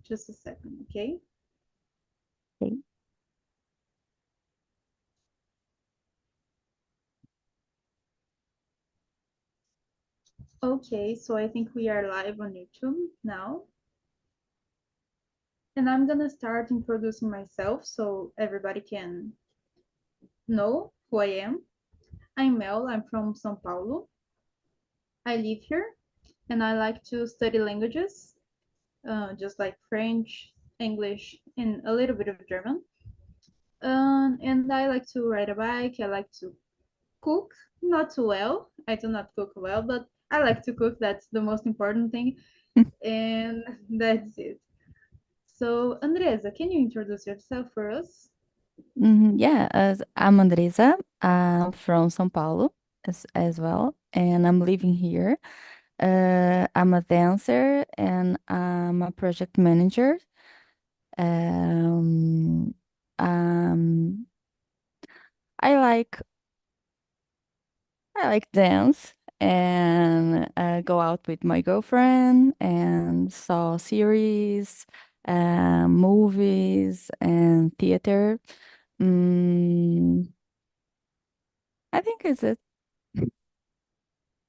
Just a second, okay? Okay. Okay, so I think we are live on YouTube now. And I'm gonna start introducing myself so everybody can know who I am. I'm Mel, I'm from São Paulo. I live here and I like to study languages, just like French, English, and a little bit of German. And I like to ride a bike, I like to cook, not too well. I do not cook well, but I like to cook, that's the most important thing. And that's it. So, Andresa, can you introduce yourself for us? Yeah, as I'm Andresa. I'm from São Paulo as well, and I'm living here. I'm a dancer and I'm a project manager. Um, um, I like I like dance and go out with my girlfriend and saw series, movies and theater. Mm, I think it's it.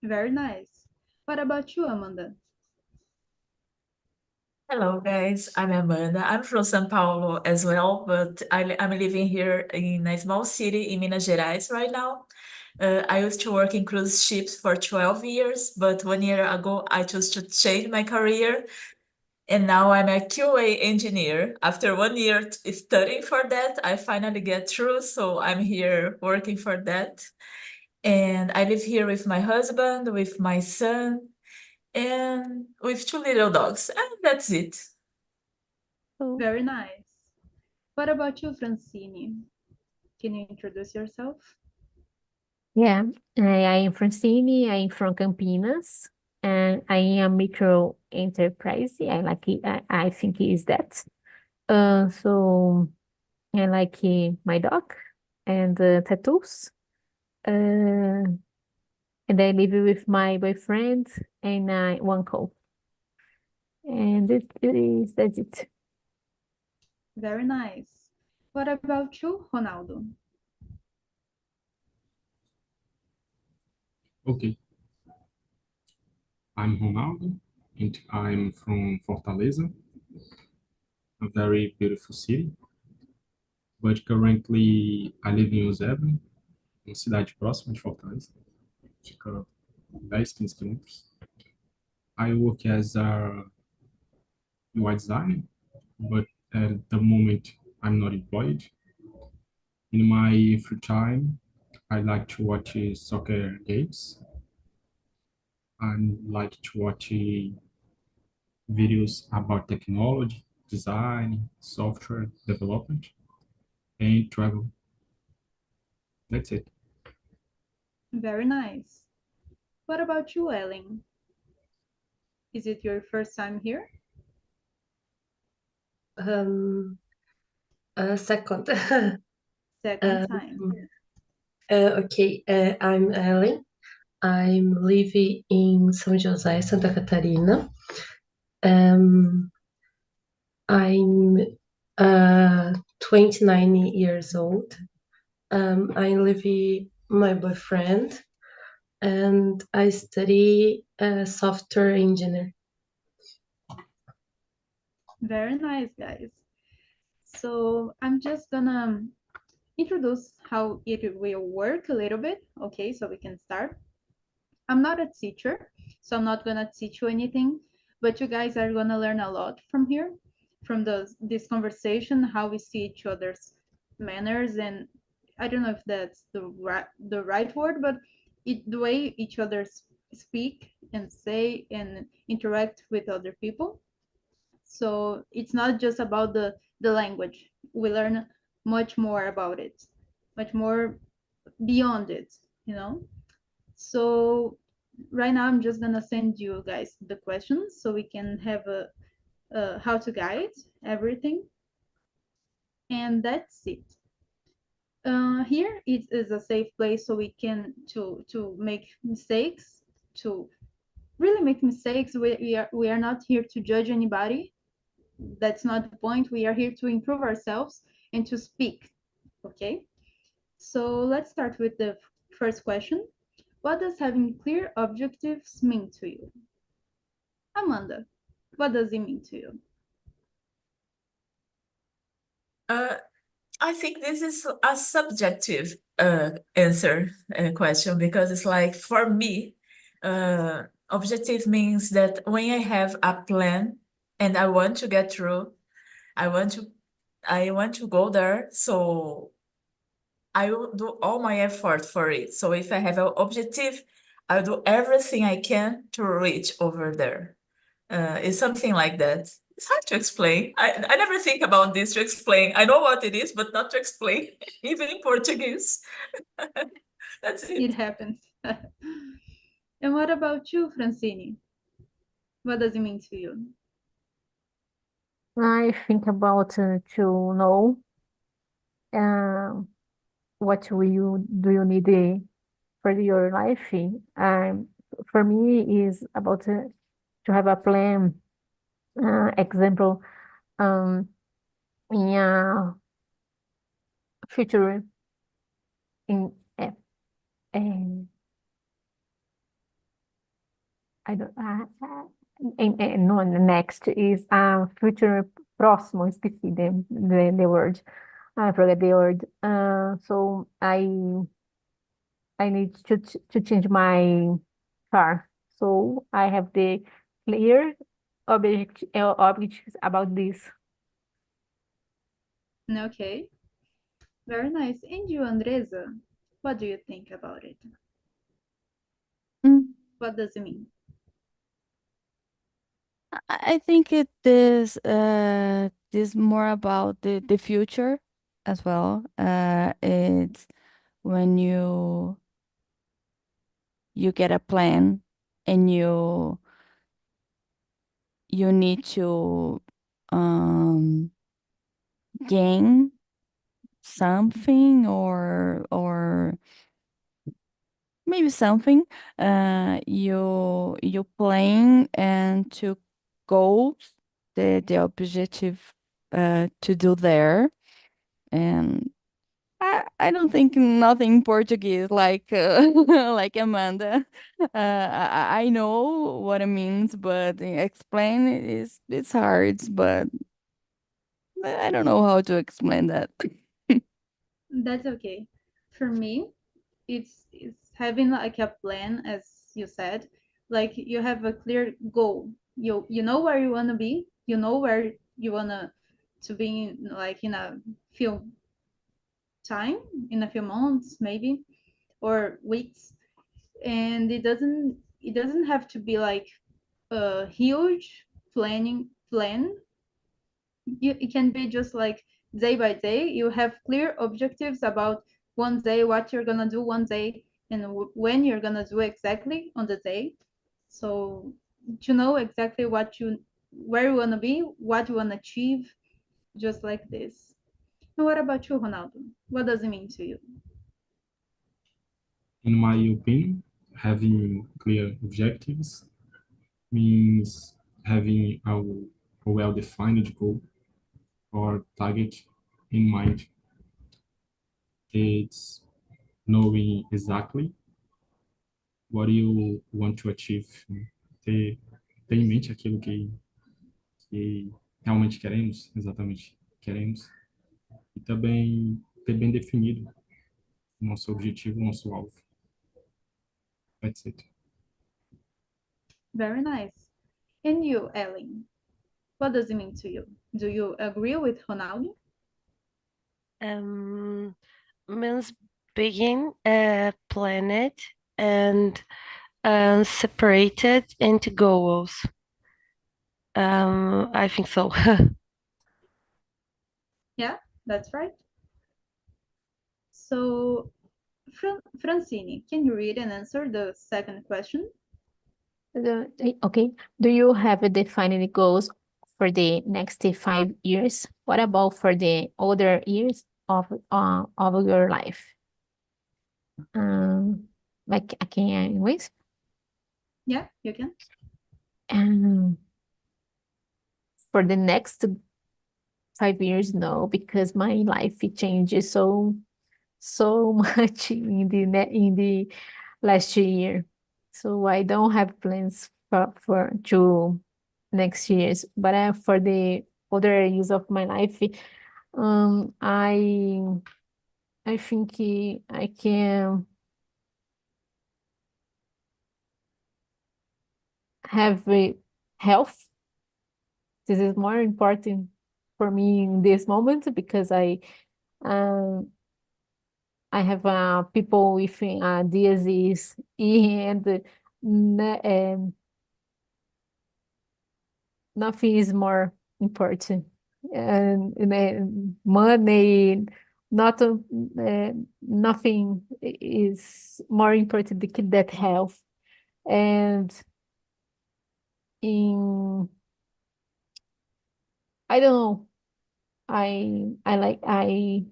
Very nice. What about you, Amanda? Hello, guys. I'm Amanda. I'm from São Paulo as well, but I'm living here in a small city in Minas Gerais right now. I used to work in cruise ships for 12 years, but 1 year ago, I chose to change my career, and now I'm a QA engineer. After 1 year studying for that, I finally get through, so I'm here working for that. And I live here with my husband, with my son, and with two little dogs, and that's it. Oh, Very nice. What about you, Francine? Can you introduce yourself? Yeah, I am Francine. I'm from Campinas, and I am micro enterprise. I like it. I think it is that. So I like my dog and tattoos. Uh, and I live with my boyfriend and one co. And that's it. Very nice. What about you, Ronaldo? Okay, I'm Ronaldo and I'm from Fortaleza, a very beautiful city. But currently I live em Eusébio, uma cidade próxima de Fortaleza, fica 10, 15 quilômetros. I work as a UI designer, but at the moment I'm not employed. In my free time, I like to watch soccer games. I like to watch videos about technology, design, software development, and travel. That's it. Very nice. What about you, Ellen? Is it your first time here? Um, second. Second time. Okay, I'm Ellen. I'm living in São José, Santa Catarina. I'm 29 years old. I live with my boyfriend and I study software engineer. Very nice, guys. So I'm just gonna introduce how it will work a little bit, okay, so we can start. I'm not a teacher, so I'm not gonna teach you anything, but you guys are gonna learn a lot from here, from this conversation, how we see each other's manners, and I don't know if that's the right word, but the way each other speak and say and interact with other people. So it's not just about the language. We learn much more about it, much more beyond it, you know. So right now I'm just gonna send you guys the questions so we can have a how to guide everything, and that's it. Here it is a safe place so we can to make mistakes, to really make mistakes. We are not here to judge anybody. that's not the point. We are here to improve ourselves and to speak. Okay? So let's start with the first question. What does having clear objectives mean to you? Amanda, what does it mean to you? I think this is a subjective answer question, because it's like, for me, objective means that when I have a plan and I want to get through, I want to go there, so I will do all my effort for it. So if I have an objective, I'll do everything I can to reach over there. It's something like that. It's hard to explain. I never think about this to explain. I know what it is, but not to explain, even in Portuguese. That's It it. happens. And what about you, Francine? What does it mean to you? I think about to know what will you do you need for your life. For me is about to have a plan. Example, in a future in I don't no, the next is future próximo, esqueci the word. I forget the word. So I need to change my car. So I have the clear objectives about this. Okay, very nice. And you, Andresa, what do you think about it? Mm, What does it mean? I think it is this more about the future as well. It's when you get a plan and you need to um gain something or maybe something you playing and to goals the objective to do there. And I don't think nothing in Portuguese like like Amanda. I know what it means, but explain it is it's hard. But I don't know how to explain that. That's okay. For me, it's having like a plan, as you said, like you have a clear goal. You know where you wanna be. You know where you wanna to be in, like in a few time, in a few months maybe, or weeks. And it doesn't have to be like a huge plan. It can be just like day by day. You have clear objectives about one day, what you're gonna do one day, and when you're gonna do exactly on the day. So to know exactly where you wanna be, what you wanna achieve, just like this. And what about you, Ronaldo? What does it mean to you? In my opinion, having clear objectives means having a well-defined goal or target in mind. It's knowing exactly what you want to achieve. Ter em mente aquilo que realmente queremos, exatamente queremos, e também ter bem definido o nosso objetivo, o nosso alvo. That's it. Very nice. And you, Ellen, what does it mean to you? Do you agree with Ronaldo? Um, means being planned and separated into goals. I think so. Yeah, that's right. So, Francine, can you read and answer the second question? Okay. Do you have defined goals for the next 5 years? What about for the other years of your life? Like I can anyways. Yeah, you can. Um, for the next 5 years, no, because my life changes so much in the last year. So I don't have plans for 2 next years. But for the other years of my life, um, I I think I can have a health. This is more important for me in this moment because um I have people with disease and nothing is more important. And money, not nothing is more important than that health. And in I don't know. I like I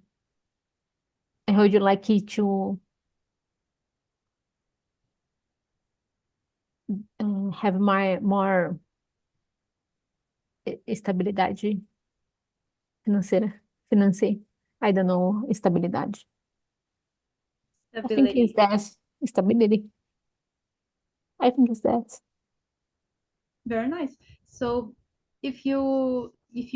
heard you like it to have my more estabilidade financeira. I don't know, estabilidade. I think it's Stability. that stability. I think it's that. Very nice. So if you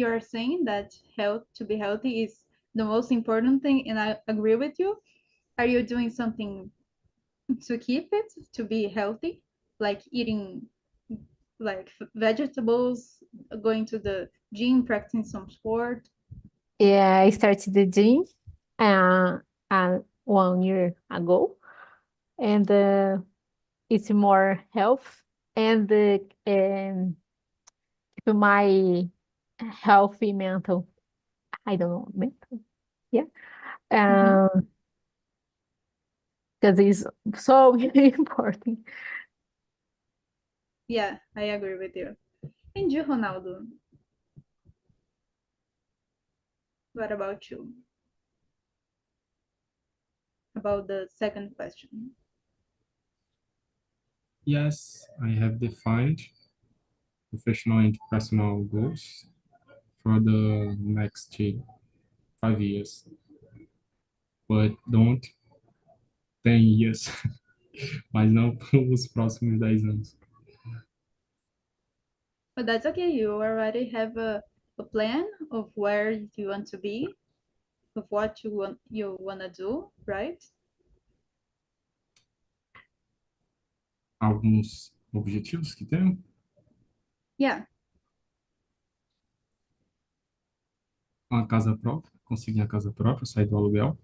are saying that health to be healthy is the most important thing, and I agree with you, are you doing something to keep it to be healthy, like eating like vegetables, going to the gym, practicing some sport? Yeah, I started the gym uh, 1 year ago, and it's more health and keep my healthy mental. I don't know mental. Yeah, Mhm. because it's so important. Yeah, I agree with you. And you, Ronaldo, what about you? About the second question. Yes, I have defined professional and personal goals for the next 5 years, but don't 10 years, mas não os próximos 10 anos. But that's okay. You already have a plan of where you want to be, of what you wanna do, right? Alguns objetivos que tenho, Yeah, uma casa própria, conseguir uma casa própria, sair do aluguel.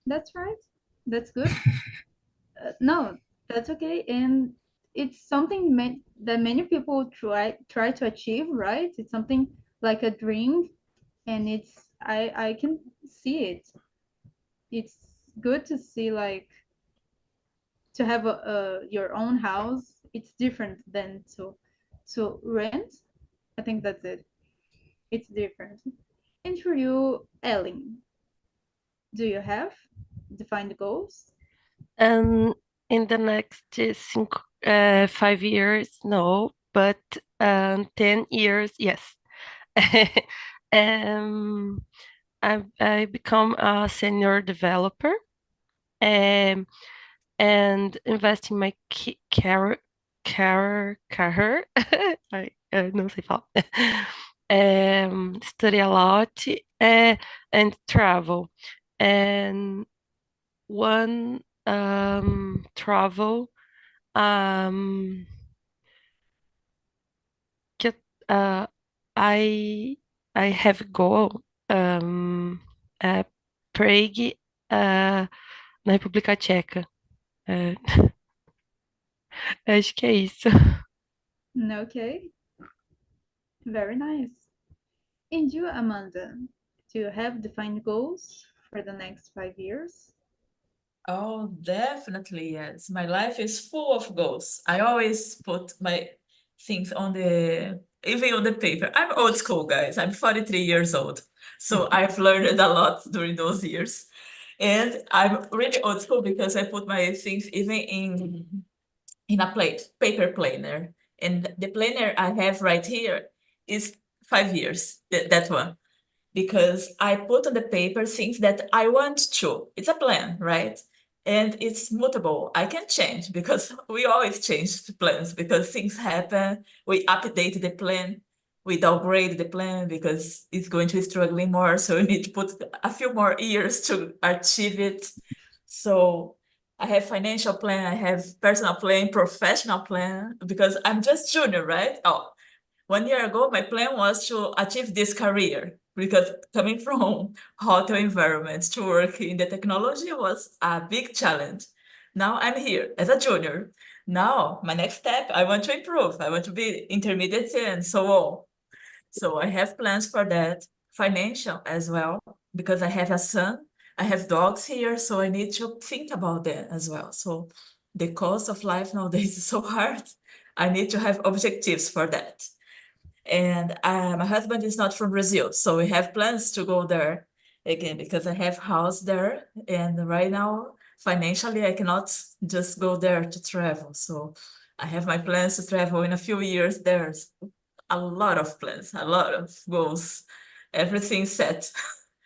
that's right. That's good. No, that's okay. And it's something that many people try to achieve, right? It's something like a dream, and I can see it. It's good to see like to have a your own house. It's different than to rent. I think that's it. It's different. And for you, Ellen, do you have defined goals? In the next 5 years, no, but 10 years, yes. um, I become a senior developer, um, and invest in my career. I não sei falar. Study a lot, and travel. And one travel que uh, I I have goal é Prague, na República Tcheca. É, acho que é isso. Okay, very nice. And you, Amanda, do you have defined goals for the next 5 years? Oh, definitely, yes. My life is full of goals. I always put my things even on the paper. I'm old school, guys. I'm 43 years old. So I've learned a lot during those years. And I'm really old school because I put my things even in a paper planner. And the planner I have right here is 5 years, that one, because I put on the paper things that I want to. It's a plan, right? And it's mutable. I can change because we always change the plans because things happen. We update the plan, we downgrade the plan because it's going to be struggling more. So we need to put a few more years to achieve it. So I have financial plan, I have personal plan, professional plan, because I'm just junior, right? Oh, 1 year ago, my plan was to achieve this career because coming from hotel environments to work in the technology was a big challenge. Now I'm here as a junior. Now, my next step, I want to improve. I want to be intermediate and so on. So I have plans for that, financial as well, because I have a son, I have dogs here, so I need to think about that as well. So the cost of life nowadays is so hard. I need to have objectives for that. And my husband is not from Brazil, so we have plans to go there again because I have house there. And right now, financially, I cannot just go there to travel. So I have my plans to travel in a few years. There's a lot of plans, a lot of goals, everything set,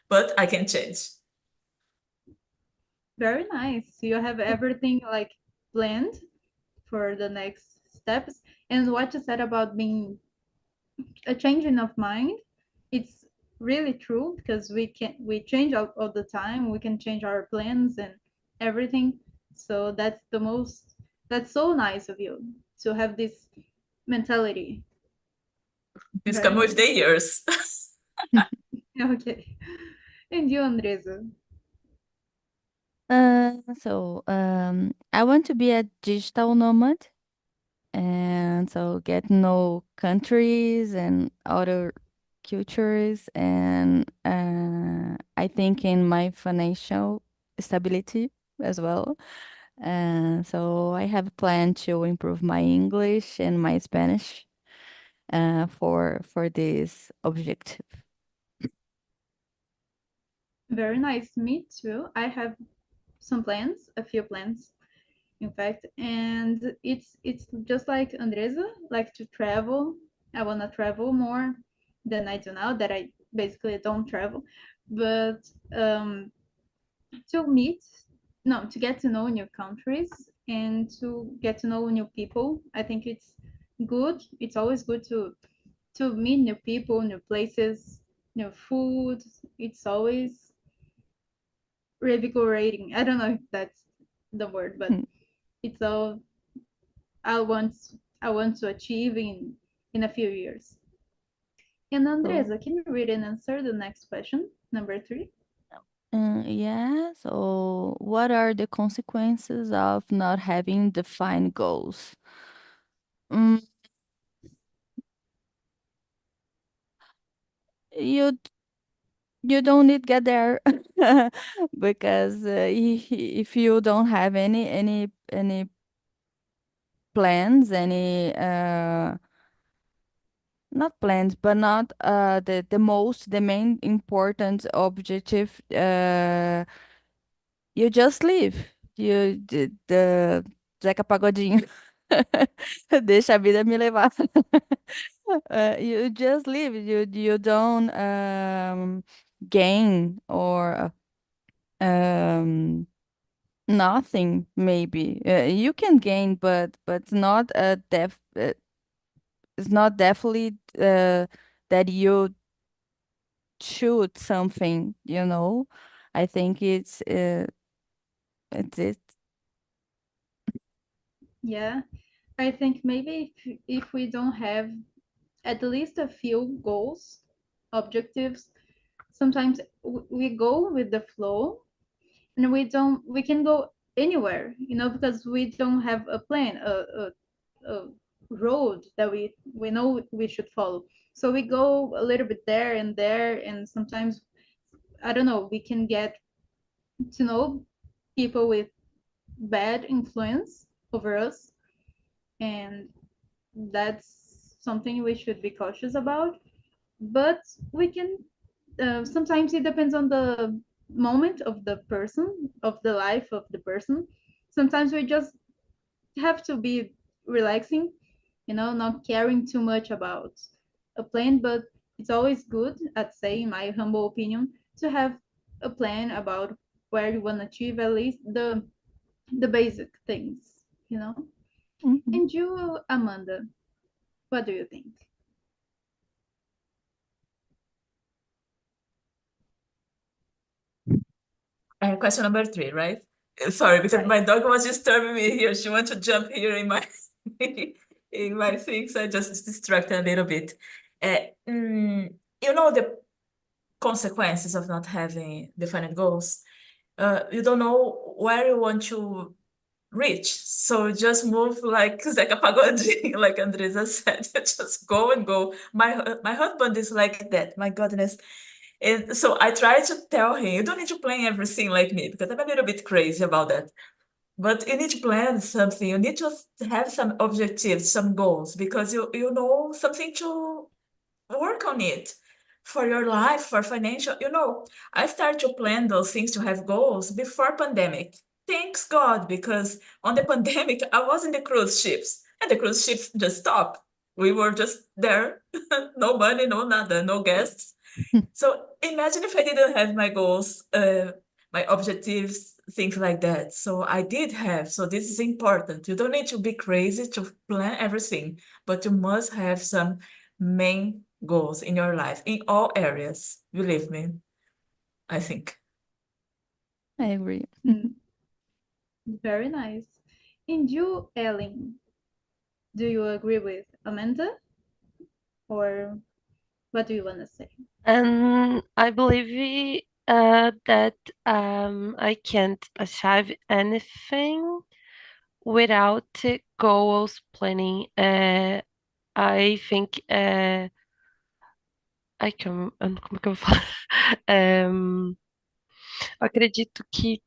but I can change. Very nice. You have everything like planned for the next steps. And what you said about being a changing of mind, it's really true because we change all the time. We can change our plans and everything. So that's so nice of you to have this mentality. It's Very come with the nice. years. Okay. And you, Andresa? I want to be a digital nomad, and so get to know countries and other cultures, and I think in my financial stability as well. And so I have a plan to improve my English and my Spanish for this objective. Very nice. Me too. I have some plans, a few plans, in fact, and it's just like Andresa, like to travel. I want to travel more than I do now. That I basically don't travel, but um, to meet, no, to get to know new countries and to get to know new people. I think it's good. It's always good to meet new people, new places, new food. It's always revigorating. I don't know if that's the word, but it's all I want I want to achieve in a few years. And So, Andresa, can you read and answer the next question, number 3? yeah, so what are the consequences of not having defined goals? Mm, you you don't need get there because if you don't have any plans, any not plans, but not the main important objective, you just live. The Zeca Pagodinho. Deixa a vida me levar. You just live. You don't gain or nothing maybe. You can gain, but not it's not definitely that you shoot something, you know. I think it's Yeah, I think maybe if we don't have at least a few goals, objectives, sometimes we go with the flow and we can go anywhere, because we don't have a plan, a road that we know we should follow. So we go a little bit there and there, and sometimes I don't know, we can get to know people with bad influence over us, and that's something we should be cautious about. But we can sometimes it depends on moment of the person, of the life of the person. Sometimes we just have to be relaxing, not caring too much about a plan, but it's always good, I'd say, in my humble opinion, to have a plan about where you want to achieve at least the basic things. Mhm. And you, Amanda, what do you think? Question number 3, right? Sorry, because Right. my dog was disturbing me here. She wants to jump here in my in my things. I just distracted a little bit. You know the consequences of not having defined goals. You don't know where you want to reach, so just move like Zeca Pagodinho, like Andresa said. Just go and go. My husband is like that. My goodness. And so I try to tell him, you don't need to plan everything like me, because I'm a little bit crazy about that. But you need to plan something. You need to have some objectives, some goals, because you know something to work on it for your life, for financial. I start to plan those things to have goals before pandemic. Thanks God, because on the pandemic, I was in the cruise ships, and the cruise ships just stopped. We were just there, no money, no nada, no guests. So imagine if I didn't have my goals, my objectives, things like that. So I did have. So this is important. You don't need to be crazy to plan everything, but you must have some main goals in your life in all areas. Believe me, I think. I agree. Hmm, very nice. And you, Ellen, do you agree with Amanda, or what do you want to say? And I believe that I can't achieve anything without goals planning. I think como que eu vou falar? Ehm, acredito que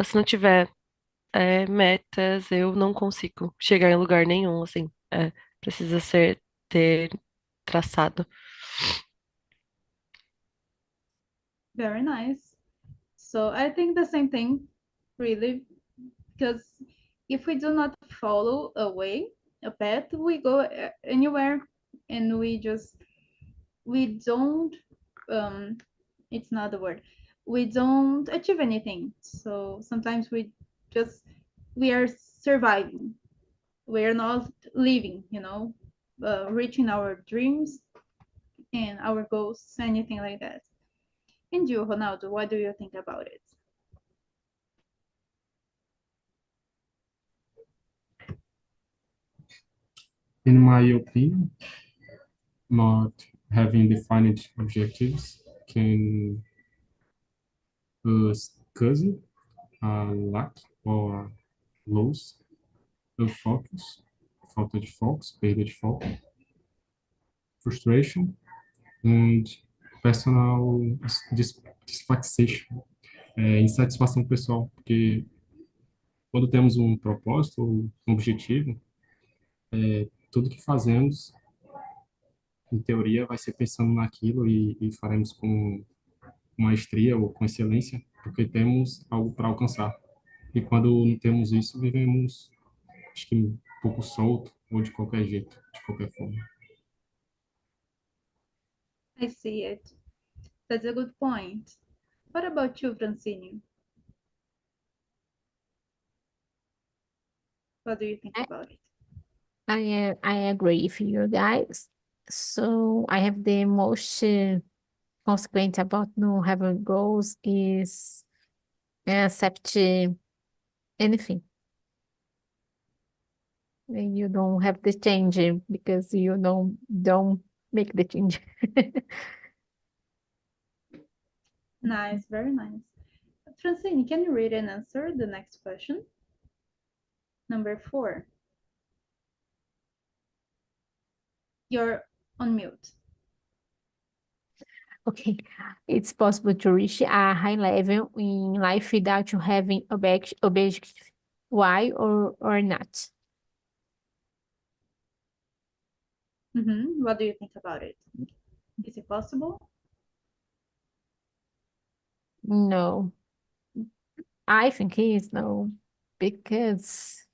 se não tiver metas, eu não consigo chegar em lugar nenhum, assim. Precisa ter traçado. Very nice. So I think the same thing, really, because if we do not follow a way, a path, we go anywhere, and we don't, um, it's not the word, we don't achieve anything. So sometimes just, we are surviving. We are not living, reaching our dreams and our goals, anything like that. And you, Ronaldo, what do you think about it? In my opinion, not having defined objectives can cause a lack or loss of focus, falta de foco, perda de foco, frustration, and personal dissatisfaction, insatisfação pessoal, porque quando temos um propósito ou um objetivo, tudo que fazemos, em teoria, vai ser pensando naquilo e faremos com maestria ou com excelência, porque temos algo para alcançar. E quando não temos isso, vivemos, acho que um pouco solto ou de qualquer jeito, de qualquer forma. I see it. That's a good point. What about you, Francine? What do you think I, about it? I agree with you guys. So I have the most consequent about not having goals is accept anything. And you don't have the change because you don't make the change. Nice, very nice. Francine, can you read and answer the next question? Number 4. You're on mute. Okay, it's possible to reach a high level in life without you having objective. Why or not? What do you think about it? Is it possible? No, I think it is no, because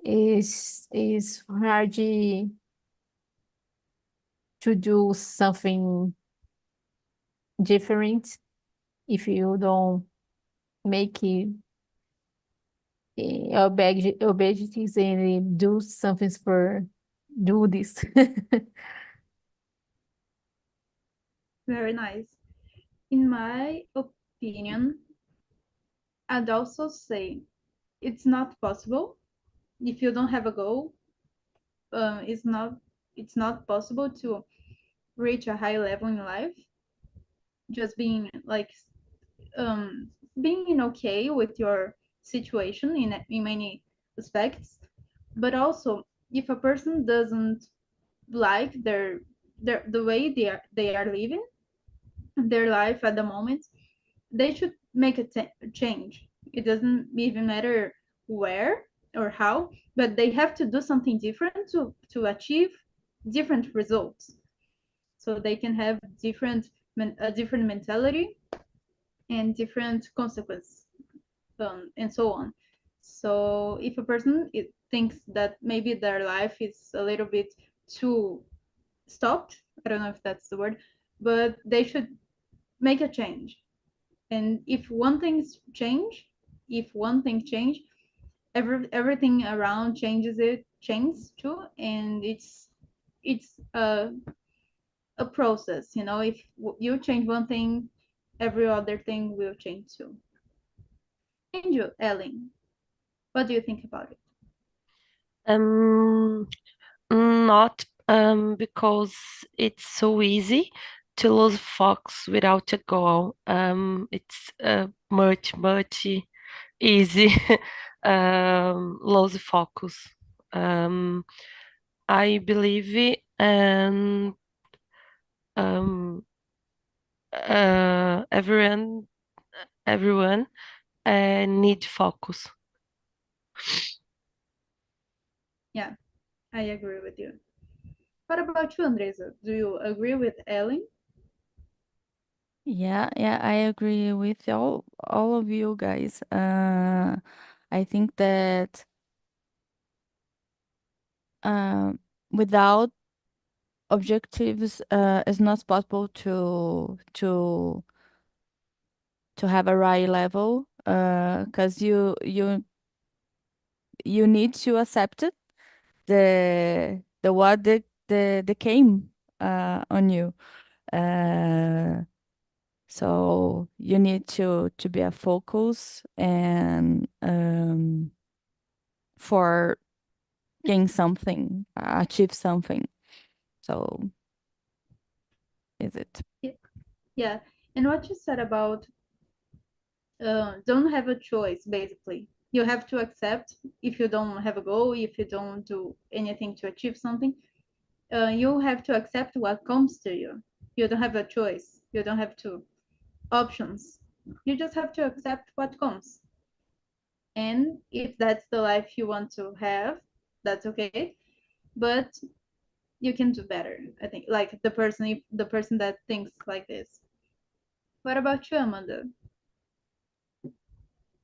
it's hard to do something different if you don't make it objectives and do something for do this. Very nice. In my opinion, I'd also say it's not possible if you don't have a goal. It's not possible to reach a high level in life just being like being okay with your situation in many aspects, but also if a person doesn't like the way they are living their life at the moment, they should make a change. It doesn't even matter where or how, but they have to do something different to achieve different results, so they can have a different mentality and different consequences, and so on. So if a person thinks that maybe their life is a little bit too stopped, I don't know if that's the word, but they should make a change. And if one thing change, everything around changes too, and it's a process. If you change one thing, every other thing will change too. And you, Ellen, what do you think about it? Um, Not because it's so easy to lose focus without a goal. It's much, much easy lose focus. Um, I believe it, and um, everyone need focus. Yeah, I agree with you. What about you, Andresa? Do you agree with Ellen? Yeah, yeah, I agree with all of you guys. I think that um, without objectives, it's not possible to have a right level. Because you need to accept it, the what the came on you. Uh, so you need to be a focus and for gain something, achieve something. So is it? Yeah, and what you said about don't have a choice, basically. You have to accept if you don't have a goal, if you don't do anything to achieve something, you have to accept what comes to you. You don't have a choice. You don't have two options. You just have to accept what comes. And if that's the life you want to have, that's okay. But you can do better, I think. Like the person that thinks like this. What about you, Amanda?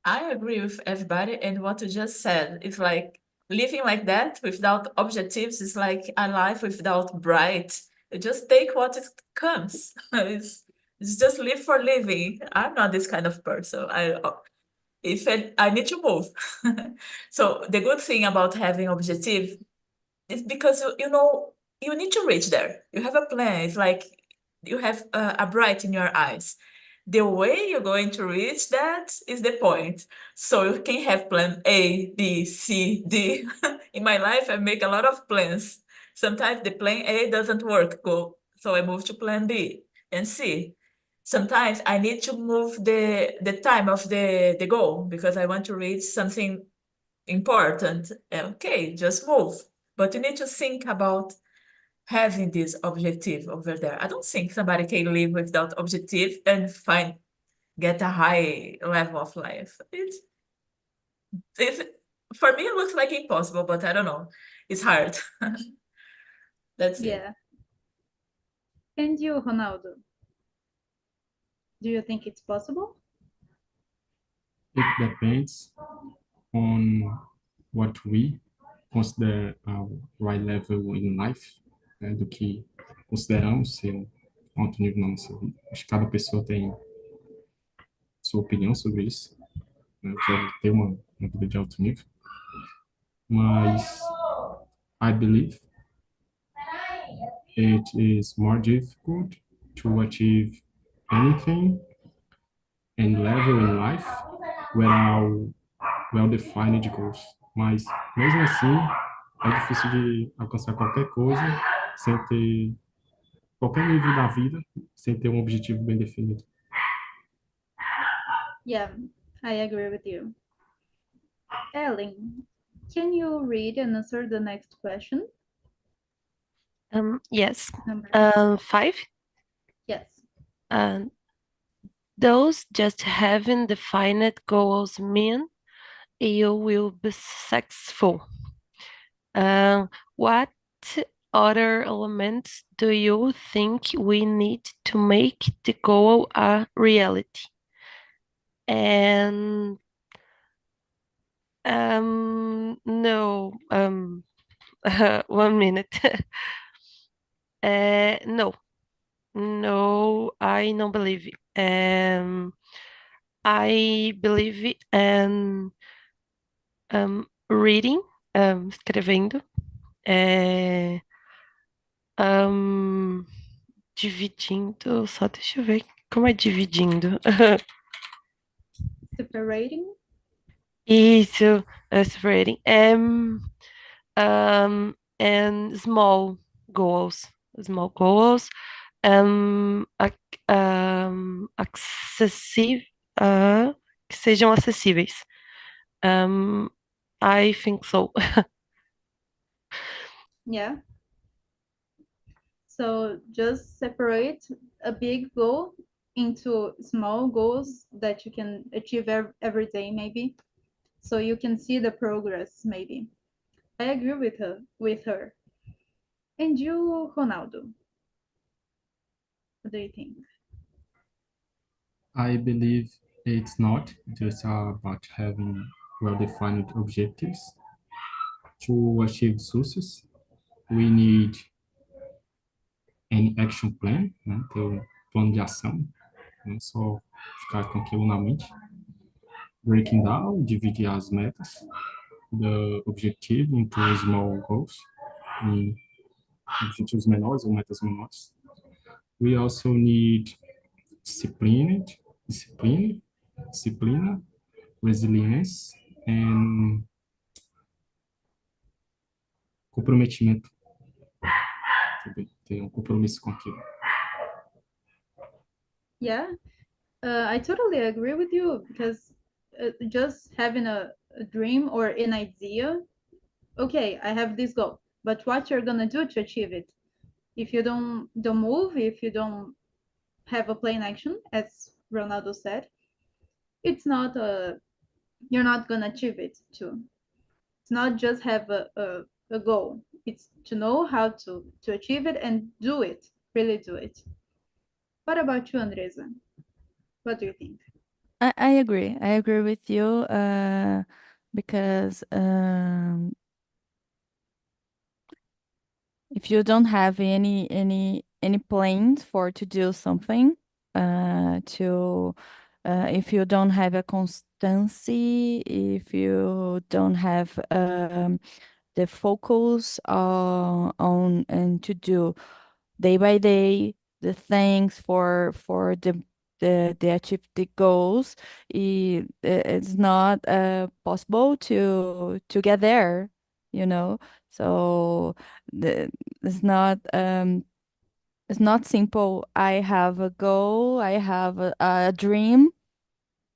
I agree with everybody, and what you just said. It's like living like that without objectives is like a life without bright. You just take what it comes. It's just live for living. I'm not this kind of person. I need to move. So the good thing about having objective it's because you need to reach there. You have a plan. It's like you have a bright in your eyes. The way you're going to reach that is the point. So you can have plan A, B, C, D. In my life, I make a lot of plans. Sometimes the plan A doesn't work. So I move to plan B and C. Sometimes I need to move the time of the goal because I want to reach something important. Okay, just move. But you need to think about having this objective over there. I don't think somebody can live without objective and get a high level of life. It's for me it looks like impossible, but I don't know. It's hard. That's it. Yeah. And you, Ronaldo? Do you think it's possible? It depends on what we consider a right level in life, né, do que consideramos ser um alto nível na nossa vida. Acho que cada pessoa tem sua opinião sobre isso, né, que é ter uma vida de alto nível. Mas I believe it is more difficult to achieve anything and level in life without well-defined goals. Mas, mesmo assim, é difícil de alcançar qualquer coisa sem ter qualquer nível da vida, sem ter um objetivo bem definido. Yeah, I agree with you. Ellen, can you read and answer the next question? Yes. Number 5. yes. Those just having defined goals mean you will be successful. What other elements do you think we need to make the goal a reality? And no, 1 minute. No, no, I don't believe. I believe in reading, escrevendo, dividindo, só deixa eu ver como é dividindo. Separating? Isso, separating. And small goals. Small goals. Acessíveis, que sejam acessíveis. I think so. Yeah. So just separate a big goal into small goals that you can achieve every day, maybe. So you can see the progress, maybe. I agree with her. And you, Ronaldo, what do you think? I believe it's not just about having well-defined objectives. To achieve success, we need an action plan, né? Ter um plano de ação, não só ficar com aquilo na mente. Breaking down, dividir as metas, the objective into small goals, em objetivos menores ou metas menores. We also need discipline, resilience and comprometimento. Também ter um compromisso com aquilo. Yeah, I totally agree with you because just having a dream or an idea, okay, I have this goal, but what you're gonna do to achieve it? If you don't move, if you don't have a plan action, as Ronaldo said, it's not you're not gonna achieve it too. It's not just have a goal. It's to know how to achieve it and do it, really do it. What about you, Andresa? What do you think? I agree. I agree with you because if you don't have any plans for to do something, to if you don't have a constancy, if you don't have the focus on and to do day by day the things for the achieve the goals, it's not possible to get there, you know. So the, it's not it's not simple. I have a goal, I have a dream,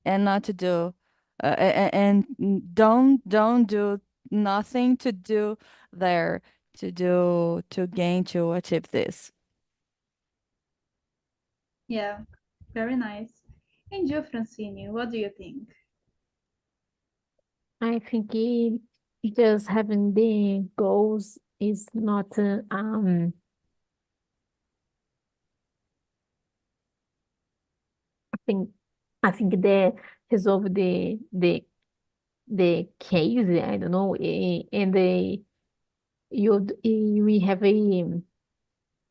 and not to do and don't do nothing to do there to do to gain to achieve this. Yeah, very nice. And you, Francine, what do you think? I think just having the goals is not think I think they resolve the case. I don't know, and we have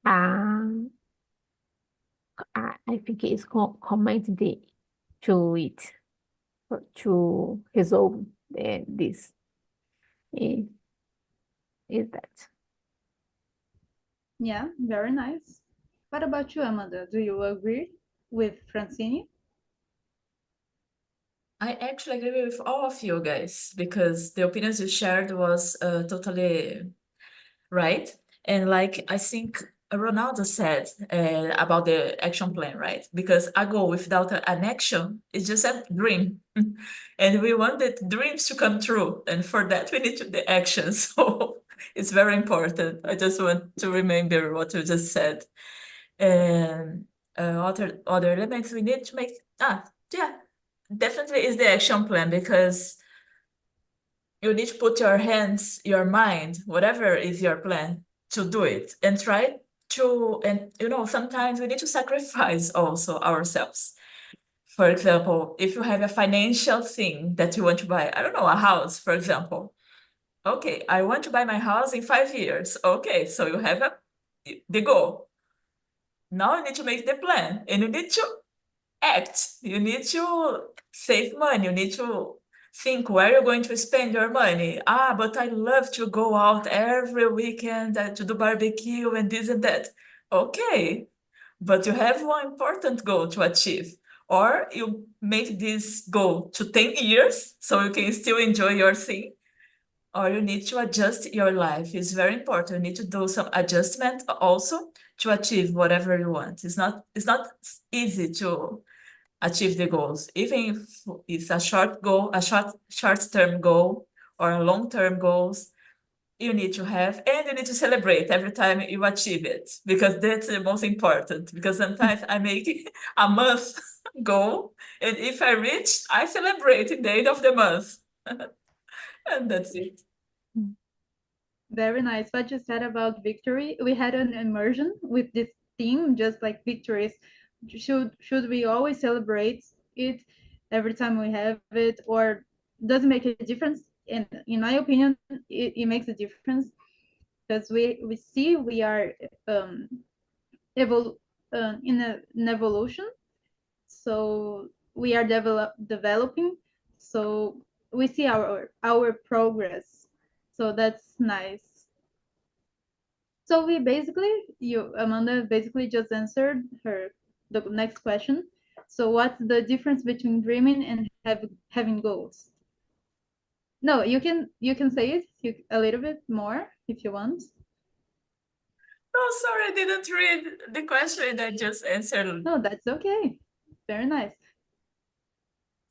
uh, I think it's comment to it to resolve this. Eh, Is that? Yeah, very nice. What about you, Amanda? Do you agree with Francine? I actually agree with all of you guys because the opinions you shared was totally right. And like I think Ronaldo said about the action plan, right? Because a goal without an action is just a dream. And we want the dreams to come true. And for that, we need the action. So it's very important. I just want to remember what you just said. And other elements we need to make, yeah, definitely is the action plan because you need to put your hands, your mind, whatever is your plan, to do it and try to, and sometimes we need to sacrifice also ourselves. For example, if you have a financial thing that you want to buy, I don't know, a house, for example. Okay, I want to buy my house in 5 years. Okay, so you have the goal. Now you need to make the plan and you need to act. You need to save money. You need to think where you're going to spend your money. But I love to go out every weekend to do barbecue and this and that. Okay, but you have one important goal to achieve. Or you make this goal to 10 years so you can still enjoy your thing. Or you need to adjust your life. It's very important. You need to do some adjustment also to achieve whatever you want. It's not easy to achieve the goals. Even if it's a short goal, a short-term goal or a long-term goals, you need to have, and you need to celebrate every time you achieve it, because that's the most important. Because sometimes I make a month goal, and if I reach, I celebrate in the end of the month. And that's it. Very nice. What you said about victory. We had an immersion with this theme, just like victories. Should we always celebrate it every time we have it, or does it make a difference? And in my opinion, it makes a difference because we see we are um, in evolution. So we are developing. So we see our progress. So that's nice. So we basically, Amanda basically just answered the next question. So what's the difference between dreaming and having goals? No, you can say it a little bit more if you want. Oh, sorry, I didn't read the question. I just answered. No, that's okay. Very nice.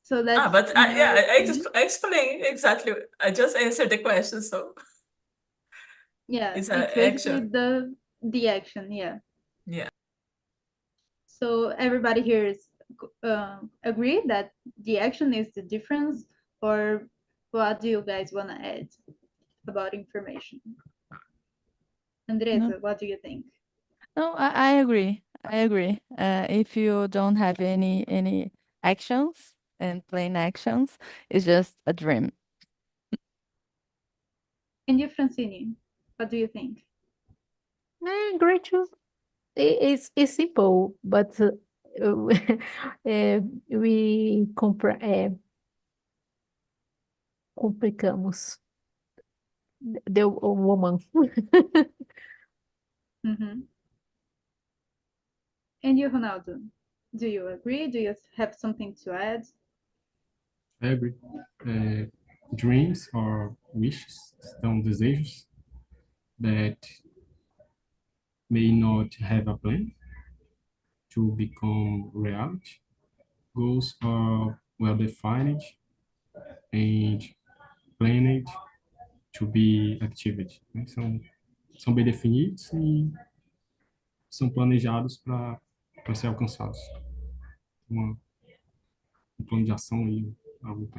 So that's But in your opinion. I explained exactly. I just answered the question, so Yeah, it's an it's basically action. the action. Yeah. Yeah. So everybody here is agree that the action is the difference, or what do you guys want to add about information? No, Andresa, what do you think? no, I agree. I agree. If you don't have any actions and plain actions, it's just a dream. And you, Francine, what do you think? Great choice. It's simple, but we complicamos the woman. Mm-hmm. And you, Ronaldo, do you agree? Do you have something to add? I agree. Dreams or wishes são desejos that may not have a plan to become reality. Goals are well defined and planned to be achieved. Né? São bem definidos e são planejados para ser alcançados. Uma, um plano de ação e algo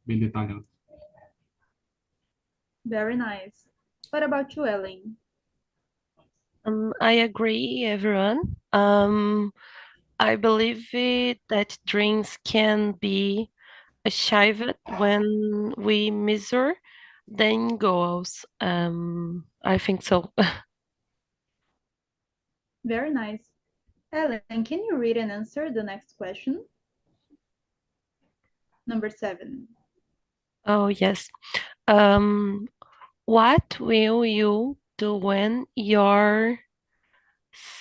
bem detalhado. Very nice. What about you, Ellen? I agree, everyone. I believe that dreams can be achieved when we measure then goals. I think so. Very nice. Ellen, can you read and answer the next question? Number 7. Oh, yes. Um, what will you do when you're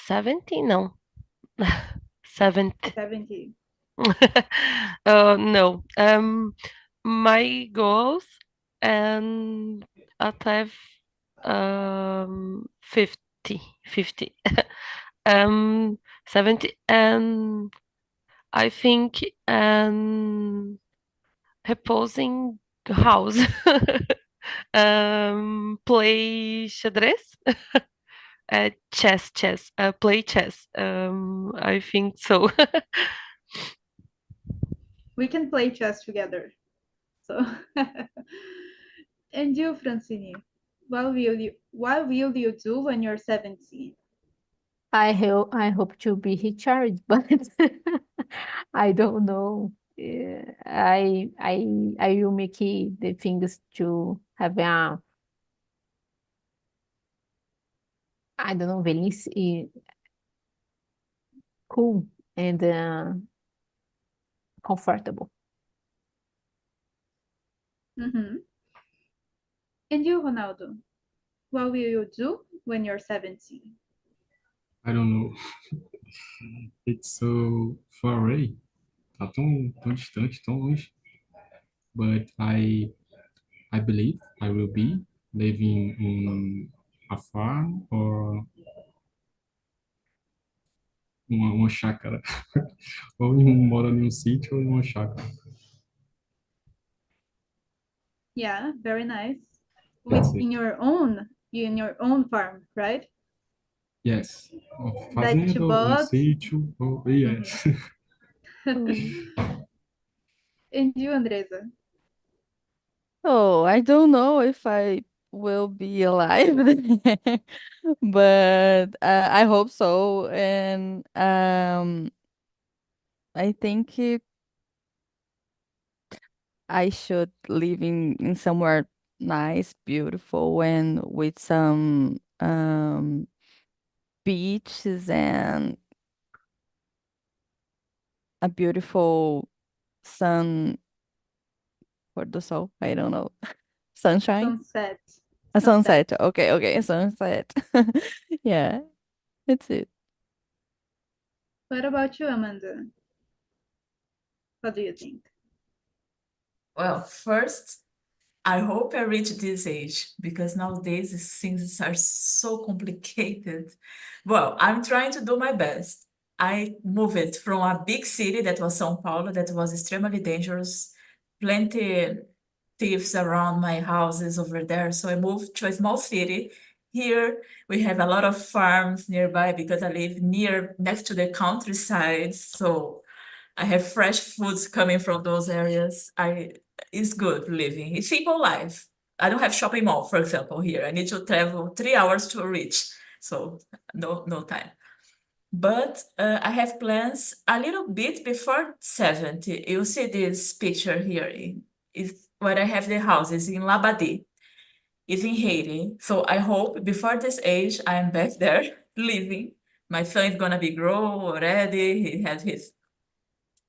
70? No, 70. 70. No. My goals and até 50, 50. 70 and I think reposing house. Play xadrez. Chess. Play chess. I think so. We can play chess together. So, and you, Francine, what will you do when you're 70? I hope to be recharged, but I don't know. I will make the things to have a, I don't know, velhice cool and comfortable. Mm-hmm. And you, Ronaldo, what will you do when you're 70? I don't know. It's so far away. Tá tão distante, tão longe. But I believe I will be living in a farm or uma chácara. Ou mora em um sítio ou em uma chácara. Yeah, very nice. That's it. In your own farm, right? Yes. Uma That fazenda, you ou um bought. sítio, ou... Yes. Mm. And you, Andresa? Oh, I don't know if I will be alive, but I hope so. And I think I should live in somewhere nice, beautiful, and with some beaches and a beautiful sun for the soul. I don't know. Sunshine? Sunset. A Sunset. sunset. Okay, a sunset. Yeah, that's it. What about you, Amanda? What do you think? Well, first, I hope I reach this age because nowadays things are so complicated. Well, I'm trying to do my best. I moved from a big city that was São Paulo, that was extremely dangerous, plenty thieves around my houses over there. So I moved to a small city. Here we have a lot of farms nearby because I live next to the countryside. So I have fresh foods coming from those areas. It's good living. It's simple life. I don't have shopping mall, for example, here. I need to travel 3 hours to reach. So no time. But I have plans a little bit before 70. You see this picture here is where I have the houses in Labadie. It's in Haiti. So I hope before this age I am back there living. My son is gonna be grown already. He has his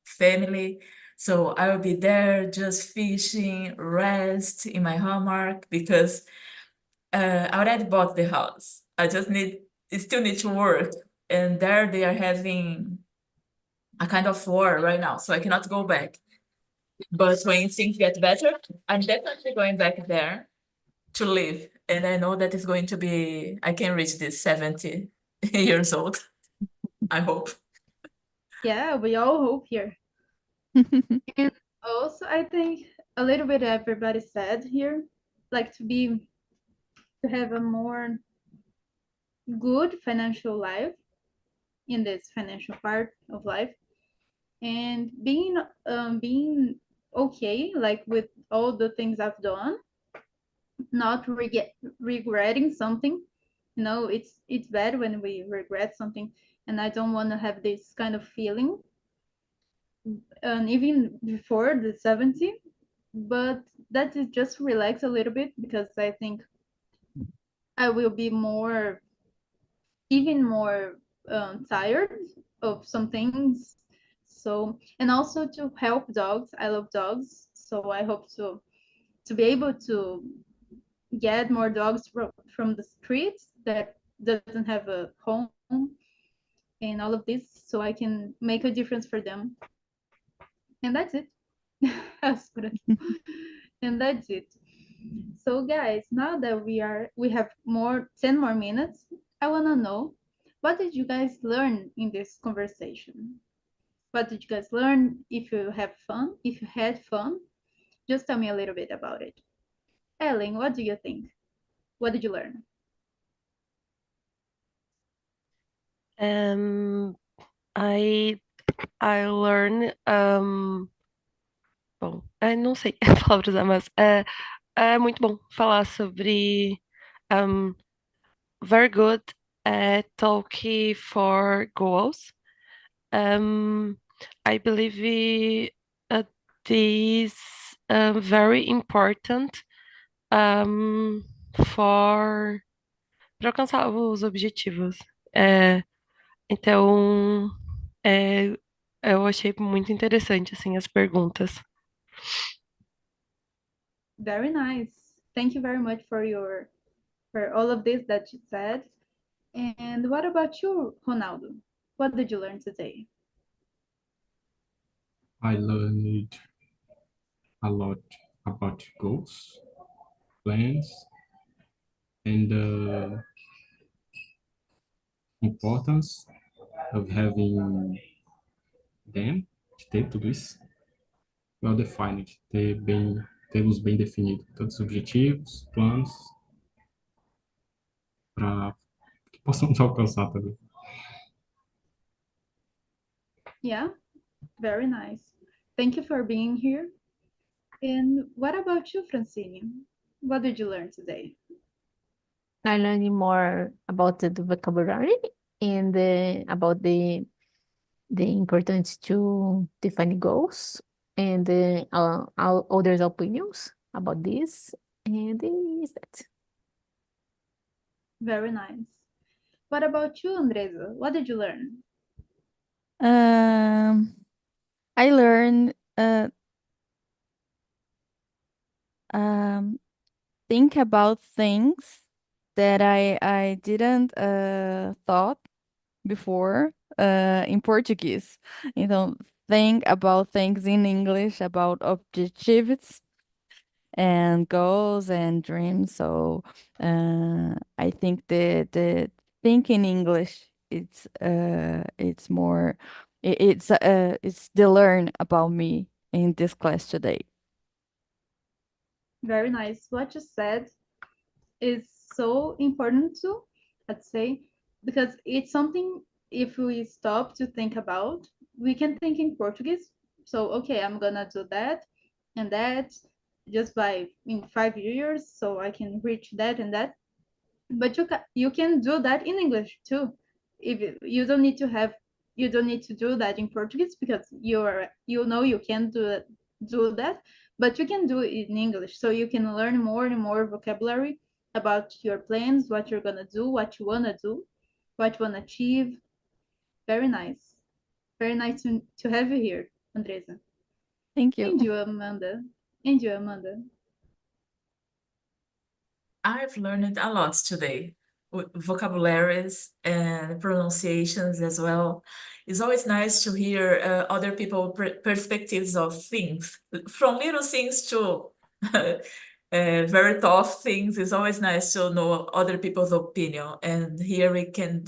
family. So I will be there just fishing, rest in my hallmark because I already bought the house. Still need to work. And there they are having a kind of war right now, so I cannot go back. But when things get better, I'm definitely going back there to live. And I know that it's going to be, I can reach this 70 years old. I hope. Yeah, we all hope here. And also, I think a little bit everybody said here, like to have a more good financial life in this financial part of life, and being okay, like with all the things I've done, not regretting something. It's bad when we regret something. and I don't want to have this kind of feeling, and even before the 70, but that is just relax a little bit because I think I will be more, even more tired of some things. So, and also to help dogs. I love dogs, so I hope to be able to get more dogs from the streets that doesn't have a home and all of this, so I can make a difference for them. And that's it. And that's it. So guys, now that we have more 10 more minutes, I want to know, what did you guys learn in this conversation? What did you guys learn? If you have fun, if you had fun, just tell me a little bit about it. Ellen, what do you think? What did you learn? Um, I I learn bom, não sei a palavra usar, mas é muito bom falar sobre um, very good talk for goals. Um, I believe this very important um, for para alcançar os objetivos. É, então, é, eu achei muito interessante assim as perguntas. Very nice. Thank you very much for all of this that you said. And what about you, Ronaldo? What did you learn today? I learned a lot about goals, plans, and the importance of having them, de ter tudo isso well defined, termos bem definidos, tantos objetivos, planos, para que possamos alcançar também. Yeah, very nice. Thank you for being here. And what about you, Francine? What did you learn today? I learned more about the vocabulary and about the importance to define goals and our others' opinions about this. And is that. Very nice. What about you, Andresa? What did you learn? Um, I learned think about things that I didn't thought before in Portuguese. Então, think about things in English, about objectives and goals and dreams. So I think the think in English it's more it's the learn about me in this class today. Very nice. What you said is so important too, I'd say, because it's something, if we stop to think about, we can think in Portuguese. So, okay, I'm gonna do that and that just by in 5 years, so I can reach that and that. But you can do that in English too. If you don't need to have, you don't need to do that in Portuguese because you know you can do that, but you can do it in English. So you can learn more and more vocabulary about your plans, what you're gonna do, what you wanna do, what you wanna achieve. Very nice. Very nice to have you here, Andresa. Thank you. And you, Amanda. And you, Amanda. I've learned a lot today, vocabularies and pronunciations as well. It's always nice to hear other people perspectives of things, from little things to very tough things. It's always nice to know other people's opinion, and here we can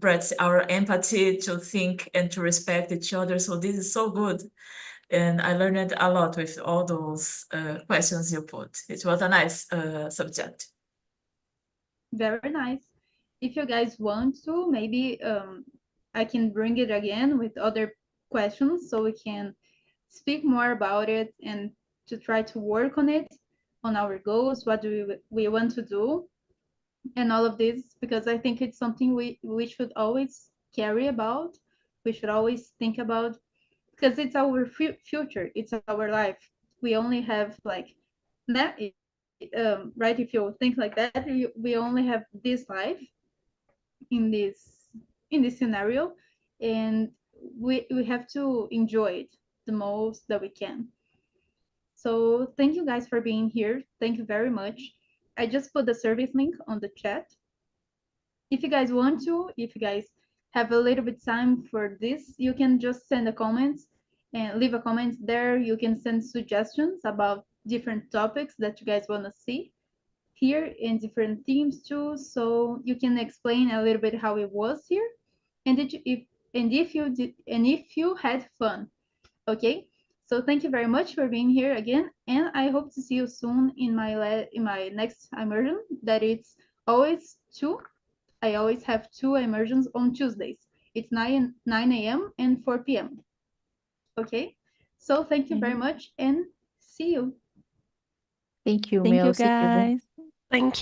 practice our empathy to think and to respect each other. So this is so good. And I learned a lot with all those questions you put. It was a nice subject. Very nice. If you guys want to, maybe I can bring it again with other questions so we can speak more about it and to try to work on it, on our goals, what do we want to do. and all of this, because I think it's something we should always carry about. We should always think about, because it's our future, it's our life. We only have like that, right? If you think like that, we only have this life in this scenario, and we have to enjoy it the most that we can. So thank you guys for being here. Thank you very much. I just put the service link on the chat. If you guys want to, if you guys have a little bit time for this, you can just send a comment and leave a comment there. You can send suggestions about different topics that you guys want to see here in different themes too. So you can explain a little bit how it was here, and if you had fun. Okay. So thank you very much for being here again, and I hope to see you soon in my next immersion. That it's always two. I always have two immersions on Tuesdays. It's 9 a.m. and 4 p.m. Okay. So thank you very Okay. much and see you. Thank you, Thank Mel. you, See you. guys. Thank